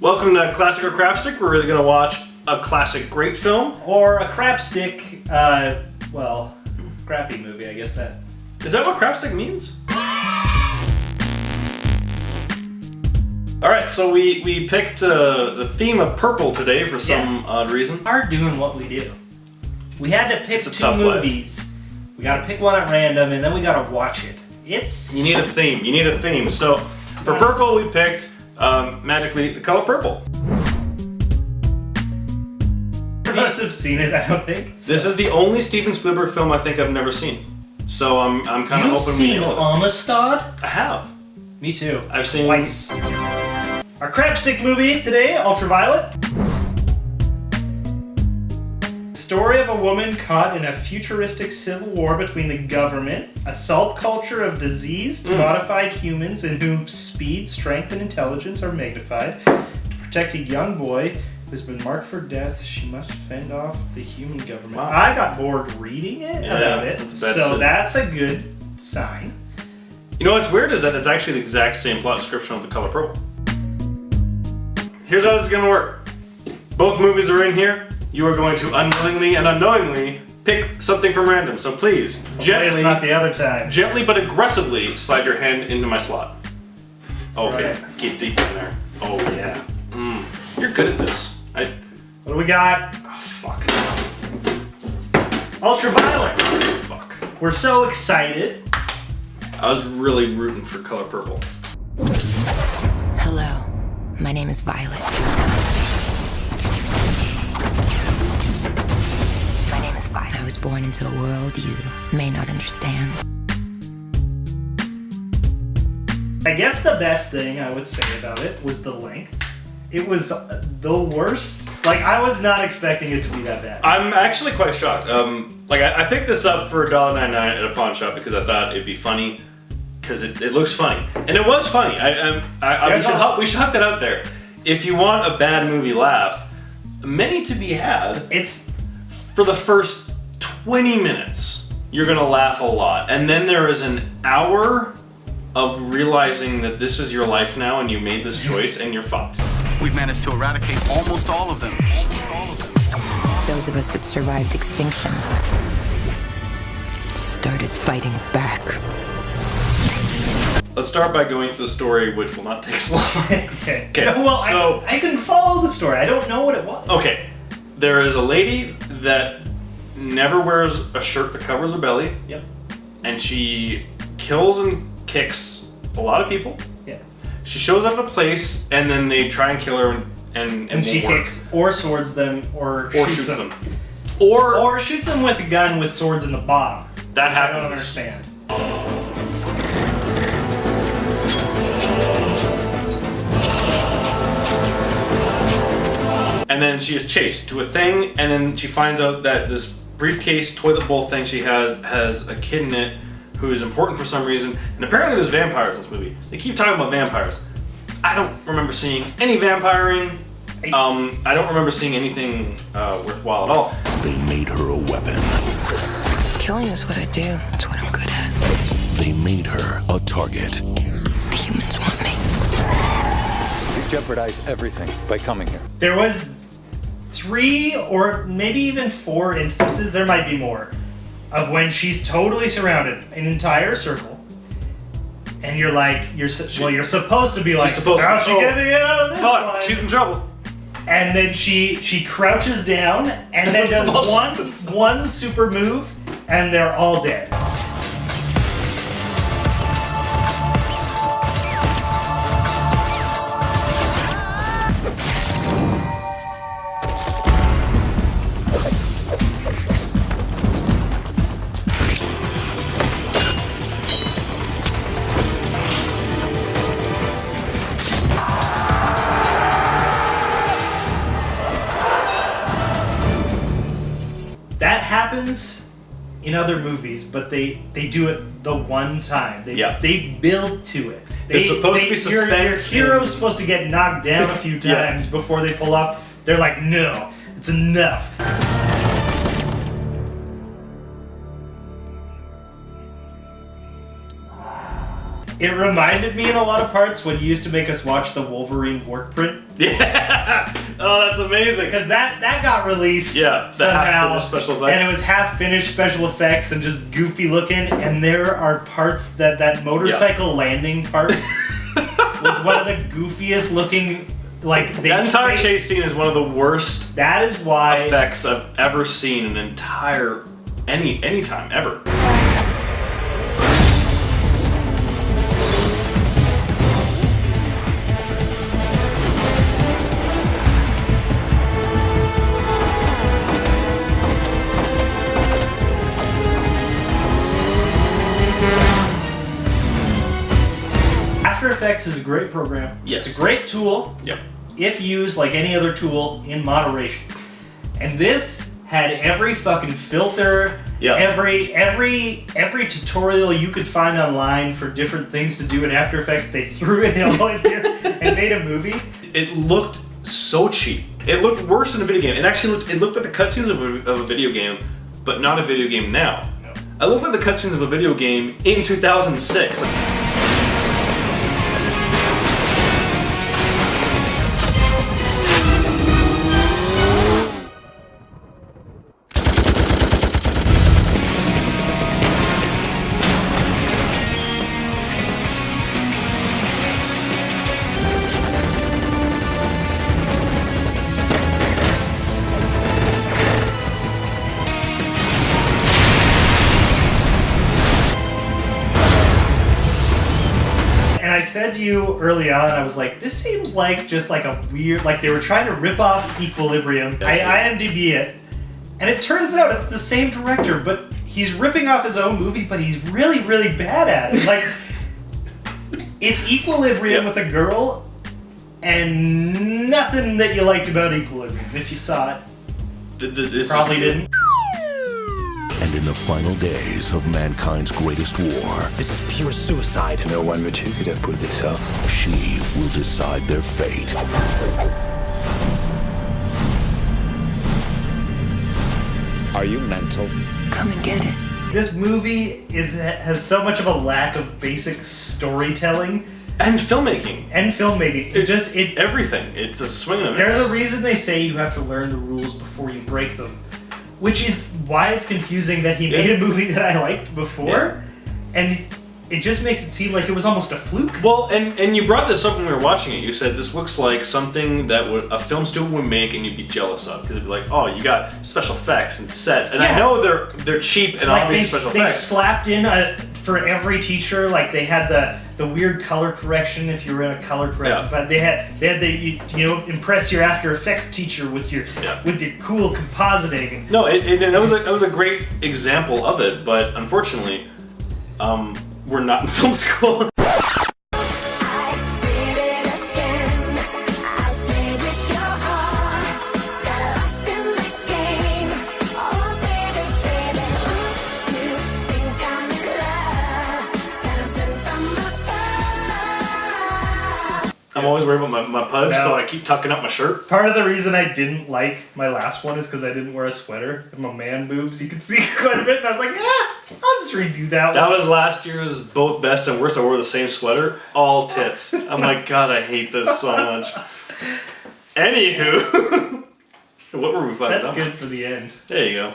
Welcome to Classic or Crapstick. We're really going to watch a classic great film. Or a crapstick, crappy movie, I guess that. Is that what crapstick means? Alright, so we picked the theme of purple today for some odd reason. Hard doing what we do. We had to pick It's a two tough movies. We gotta pick one at random and then we gotta watch it. You need a theme. You need a theme. So for purple we picked magically the color purple. None of us have seen it, I don't think. This is the only Steven Spielberg film I think I've never seen. So I'm kind of hoping we seen nail it. Amistad? I have. Me too. I've seen twice. Our crapstick movie today, Ultraviolet. Story of a woman caught in a futuristic civil war between the government, a subculture of diseased, modified humans in whom speed, strength, and intelligence are magnified. To protect a young boy who's been marked for death, she must fend off the human government. Wow. I got bored reading it about it, so that's a good sign. You know what's weird is that it's actually the exact same plot description of The Color Purple. Here's how this is gonna work. Both movies are in here. You are going to unwillingly and unknowingly pick something from random. So please, gently, it's not the other time. Gently but aggressively slide your hand into my slot. Okay, Right. get deep in there. Oh yeah. You're good at this. What do we got? Oh fuck. Ultraviolet. Oh, fuck. We're so excited. I was really rooting for Color Purple. Hello, my name is Violet. My name is Violet. I was born into a world you may not understand. I guess the best thing I would say about it was the length. It was the worst. Like, I was not expecting it to be that bad. I'm actually quite shocked. I picked this up for $1.99 at a pawn shop because I thought it'd be funny. Because it looks funny. And it was funny. We should huck that out there. If you want a bad movie laugh, many to be had. It's for the first 20 minutes, you're gonna laugh a lot. And then there is an hour of realizing that this is your life now and you made this choice and you're fucked. We've managed to eradicate almost all of them. Those of us that survived extinction started fighting back. Let's start by going through the story, which will not take as long. okay. Okay, No, well, so I couldn't follow the story. I don't know what it was. okay, there is a lady that never wears a shirt that covers her belly. Yep. And she kills and kicks a lot of people. Yeah. She shows up at a place, and then they try and kill her, And she kicks or swords them or shoots them. Or shoots them with a gun with swords in the bottom. that happens. I don't understand. And then she is chased to a thing, and then she finds out that this briefcase toilet bowl thing she has a kid in it who is important for some reason. And apparently there's vampires in this movie. They keep talking about vampires. I don't remember seeing any vampiring. I don't remember seeing anything worthwhile at all. They made her a weapon. Killing is what I do. It's what I'm good at. They made her a target. The humans want me. You jeopardize everything by coming here. There was 3 or maybe even 4 instances, there might be more, of when she's totally surrounded, an entire circle, and you're like, you're supposed to be like, how's she gonna get out of this one? She's in trouble. And then she crouches down and then does one super move, and they're all dead. That happens in other movies, but they do it the one time. They build to it. There's supposed to be suspense. Your hero's supposed to get knocked down a few times before they pull off. They're like, no, it's enough. It reminded me in a lot of parts when you used to make us watch the Wolverine work print. Yeah. Oh, that's amazing. Because that got released Yeah, the somehow. half-finished special effects. And it was half-finished special effects and just goofy looking. And there are parts that motorcycle landing part was one of the goofiest looking. Like that entire chase scene is one of the worst. That is why effects I've ever seen in an entire any time ever. After Effects is a great program. Yes. It's a great tool. Yep. If used like any other tool in moderation. And this had every fucking filter, every tutorial you could find online for different things to do in After Effects, they threw it all in there and made a movie. It looked so cheap. It looked worse than a video game. It looked like the cutscenes of a video game, but not a video game now. No. I looked like the cutscenes of a video game in 2006. I said to you early on, I was like, this seems like just like a weird, like they were trying to rip off Equilibrium. I IMDb it, and it turns out it's the same director, but he's ripping off his own movie, but he's really, really bad at it. Like, it's Equilibrium with a girl, and nothing that you liked about Equilibrium. If you saw it, probably didn't. And in the final days of mankind's greatest war, This is pure suicide. No one but you could have put this off. she will decide their fate. Are you mental? Come and get it. This movie has so much of a lack of basic storytelling And filmmaking. and filmmaking. Everything. It's a swing and a miss. There's a reason they say you have to learn the rules before you break them, which is why it's confusing that he made a movie that I liked before, and it just makes it seem like it was almost a fluke. Well, and you brought this up when we were watching it. You said this looks like something that a film student would make, and you'd be jealous of because it'd be like, oh, you got special effects and sets, and I know they're cheap and Like obvious special they effects. slapped in for every teacher, like they had the weird color correction if you were in a color correction, but they had the impress your After Effects teacher with your cool compositing. No, and that was a great example of it, but unfortunately, we're not in film school. I'm always worried about my pudge, so I keep tucking up my shirt. Part of the reason I didn't like my last one is because I didn't wear a sweater. And my man boobs, you could see quite a bit, and I was like, I'll just redo that one. That was last year's both best and worst. I wore the same sweater, all tits. I'm like, God, I hate this so much. Anywho, what were we finding? That's good for the end. There you go.